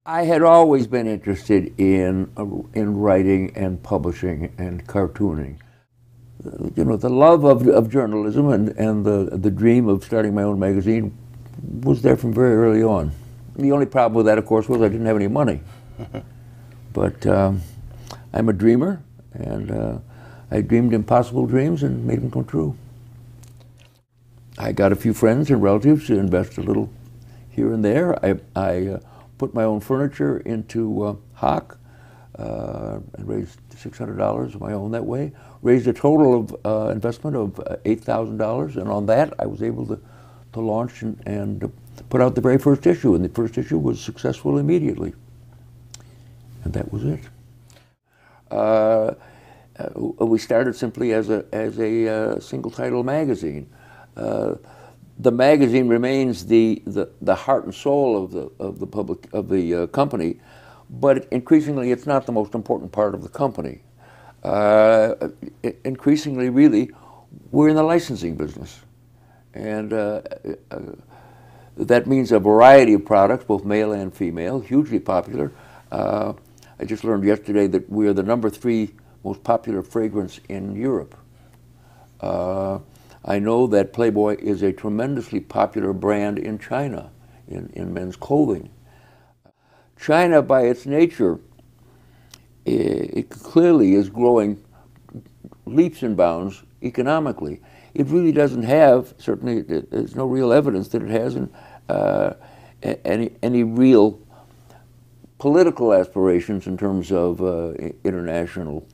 I had always been interested in writing and publishing and cartooning. You know, the love of journalism and the dream of starting my own magazine was there from very early on. The only problem with that, of course, was I didn't have any money. But I'm a dreamer, and I dreamed impossible dreams and made them come true. I got a few friends and relatives to invest a little here and there. I put my own furniture into Hock and raised $600 of my own that way. Raised a total of investment of $8,000, and on that I was able to launch and put out the very first issue, and the first issue was successful immediately. And that was it. We started simply as a single title magazine. The magazine remains the heart and soul of the company, but increasingly it's not the most important part of the company. Increasingly, really, we're in the licensing business, and that means a variety of products, both male and female, hugely popular. I just learned yesterday that we are the #3 most popular fragrance in Europe. I know that Playboy is a tremendously popular brand in China, in men's clothing. China, by its nature, it clearly is growing leaps and bounds economically. It really doesn't have, certainly there's no real evidence that it has any real political aspirations in terms of international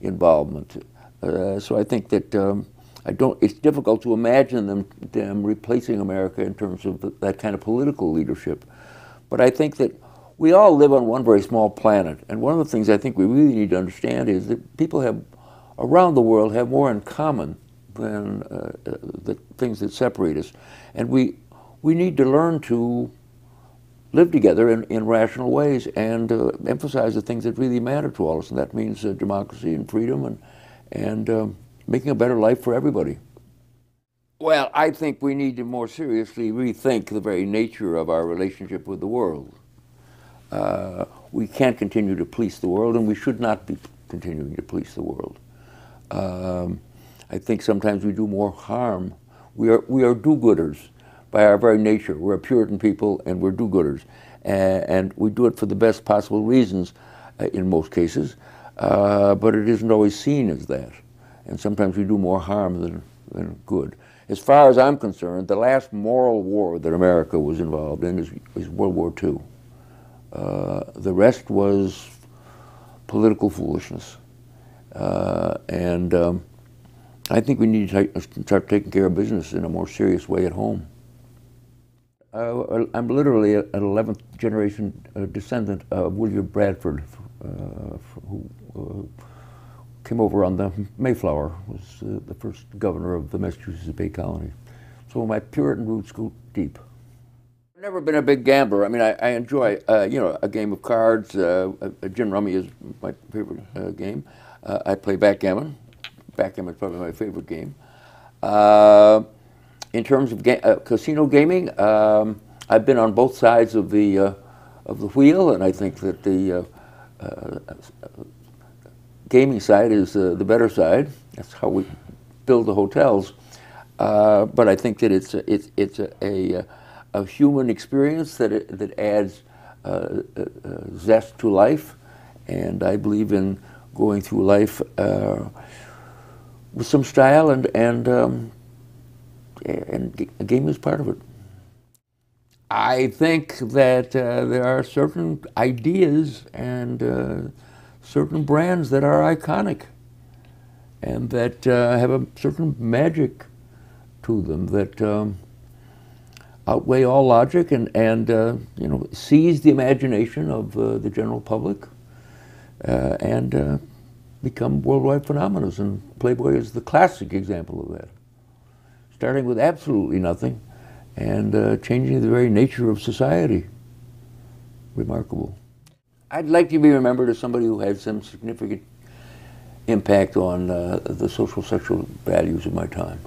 involvement. So I think that it's difficult to imagine them replacing America in terms of that kind of political leadership. But I think that we all live on one very small planet, and one of the things I think we really need to understand is that people around the world have more in common than the things that separate us. And we need to learn to live together in rational ways and emphasize the things that really matter to all of us, and that means democracy and freedom and making a better life for everybody. Well, I think we need to more seriously rethink the very nature of our relationship with the world. We can't continue to police the world, and we should not be continuing to police the world. I think sometimes we do more harm. We are do-gooders by our very nature. We're a Puritan people, and we're do-gooders. And we do it for the best possible reasons in most cases, but it isn't always seen as that. And sometimes we do more harm than good. As far as I'm concerned, the last moral war that America was involved in is World War II. The rest was political foolishness. And I think we need to start taking care of business in a more serious way at home. I'm literally an 11th generation descendant of William Bradford, who came over on the Mayflower, was the first governor of the Massachusetts Bay Colony. So my Puritan roots go deep. I've never been a big gambler. I mean, I enjoy, you know, a game of cards. Gin rummy is my favorite game. I play backgammon. Backgammon is probably my favorite game. In terms of casino gaming, I've been on both sides of the wheel, and I think that the gaming side is the better side. That's how we build the hotels. But I think that it's a human experience that adds zest to life, and I believe in going through life with some style, and a game is part of it. I think that there are certain ideas and certain brands that are iconic and that have a certain magic to them that outweigh all logic and you know, seize the imagination of the general public and become worldwide phenomena. And Playboy is the classic example of that. Starting with absolutely nothing and changing the very nature of society. Remarkable. I'd like to be remembered as somebody who had some significant impact on the social sexual values of my time.